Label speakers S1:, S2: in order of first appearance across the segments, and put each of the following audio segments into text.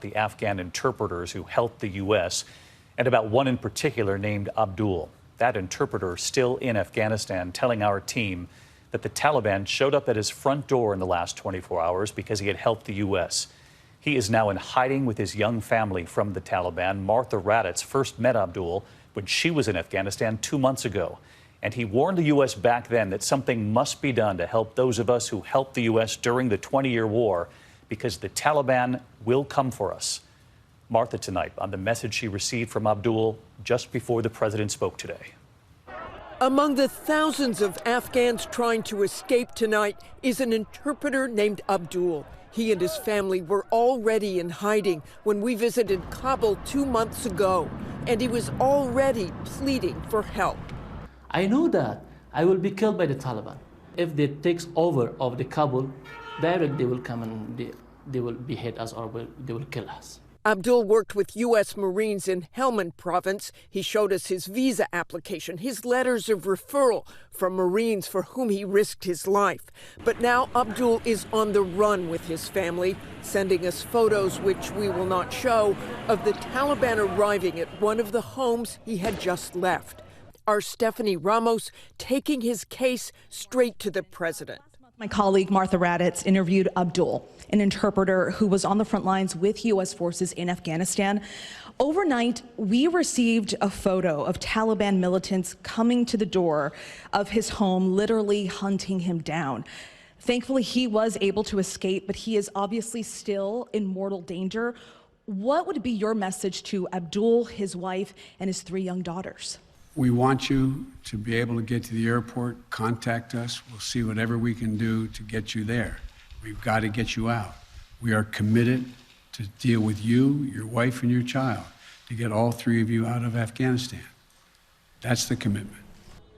S1: the Afghan interpreters who helped the U.S. and about one in particular named Abdul. That interpreter still in Afghanistan, telling our team that the Taliban showed up at his front door in the last 24 hours because he had helped the U.S. He is now in hiding with his young family from the Taliban. Martha Raddatz first met Abdul when she was in Afghanistan 2 months ago. And he warned the U.S. back then that something must be done to help those of us who helped the U.S. during the 20-year war, because the Taliban will come for us. Martha tonight on the message she received from Abdul just before the president spoke today.
S2: Among the thousands of Afghans trying to escape tonight is an interpreter named Abdul. He and his family were already in hiding when we visited Kabul 2 months ago, and he was already pleading for help.
S3: I know that I will be killed by the Taliban. If they take over of the Kabul, direct they will come and they will behead us or they will kill us.
S2: Abdul worked with U.S. Marines in Helmand province. He showed us his visa application, his letters of referral from Marines for whom he risked his life. But now Abdul is on the run with his family, sending us photos, which we will not show, of the Taliban arriving at one of the homes he had just left. Our Stephanie Ramos taking his case straight to the president.
S4: My colleague Martha Raddatz interviewed Abdul, an interpreter who was on the front lines with U.S. forces in Afghanistan. Overnight, we received a photo of Taliban militants coming to the door of his home, literally hunting him down. Thankfully, he was able to escape, but he is obviously still in mortal danger. What would be your message to Abdul, his wife, and his 3 young daughters?
S5: We want you to be able to get to the airport. Contact us. We'll see whatever we can do to get you there. We've got to get you out. We are committed to deal with you, your wife, and your child to get all 3 of you out of Afghanistan. That's the commitment.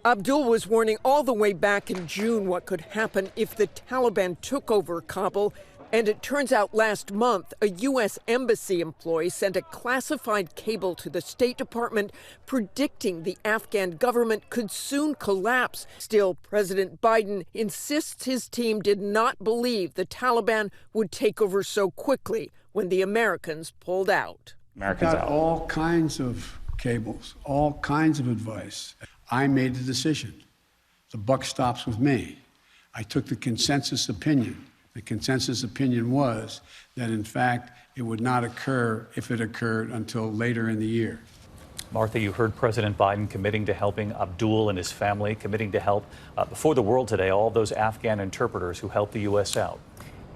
S2: Abdul was warning all the way back in June what could happen if the Taliban took over Kabul. And it turns out last month, a U.S. embassy employee sent a classified cable to the State Department predicting the Afghan government could soon collapse. Still, President Biden insists his team did not believe the Taliban would take over so quickly when the Americans pulled out.
S5: Americans got all kinds of cables, all kinds of advice. I made the decision. The buck stops with me. I took the consensus opinion. The consensus opinion was that, in fact, it would not occur, if it occurred, until later in the year.
S1: Martha, you heard President Biden committing to helping Abdul and his family, committing to help before the world today, all those Afghan interpreters who helped the U.S. out.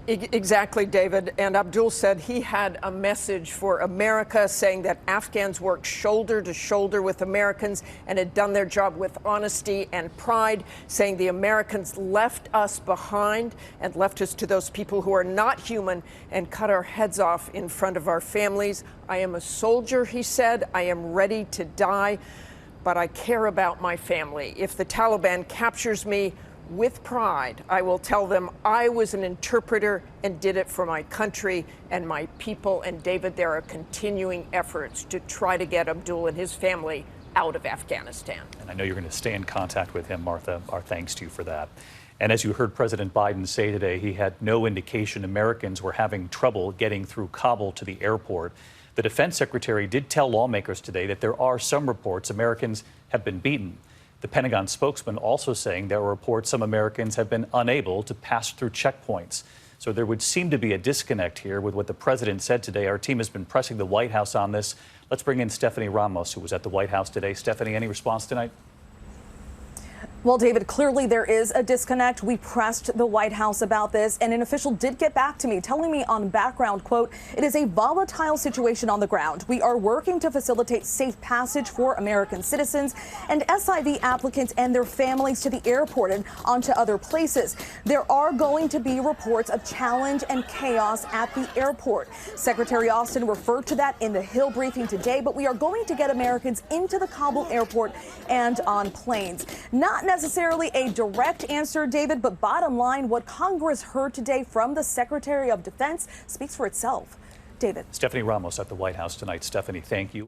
S2: Exactly, David. And Abdul said he had a message for America, saying that Afghans worked shoulder to shoulder with Americans and had done their job with honesty and pride, saying the Americans left us behind and left us to those people who are not human and cut our heads off in front of our families. I am a soldier, he said. I am ready to die, but I care about my family. If the Taliban captures me, with pride, I will tell them I was an interpreter and did it for my country and my people. And David, there are continuing efforts to try to get Abdul and his family out of Afghanistan.
S1: And I know you're going to stay in contact with him, Martha. Our thanks to you for that. And as you heard President Biden say today, he had no indication Americans were having trouble getting through Kabul to the airport. The defense secretary did tell lawmakers today that there are some reports Americans have been beaten. The Pentagon spokesman also saying there are reports some Americans have been unable to pass through checkpoints. So there would seem to be a disconnect here with what the president said today. Our team has been pressing the White House on this. Let's bring in Stephanie Ramos, who was at the White House today. Stephanie, any response tonight?
S4: Well, David, clearly there is a disconnect. We pressed the White House about this, and an official did get back to me, telling me on background, quote, "It is a volatile situation on the ground. We are working to facilitate safe passage for American citizens and SIV applicants and their families to the airport and onto other places. There are going to be reports of challenge and chaos at the airport." Secretary Austin referred to that in the Hill briefing today, but we are going to get Americans into the Kabul airport and on planes. Not necessarily a direct answer, David, but bottom line, what Congress heard today from the Secretary of Defense speaks for itself. David.
S1: Stephanie Ramos at the White House tonight. Stephanie, thank you.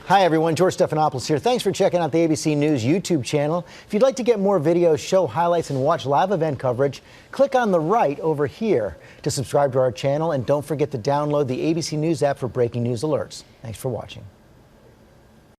S6: Hi, everyone. George Stephanopoulos here. Thanks for checking out the ABC News YouTube channel. If you'd like to get more videos, show highlights, and watch live event coverage, click on the right over here to subscribe to our channel. And don't forget to download the ABC News app for breaking news alerts. Thanks for watching.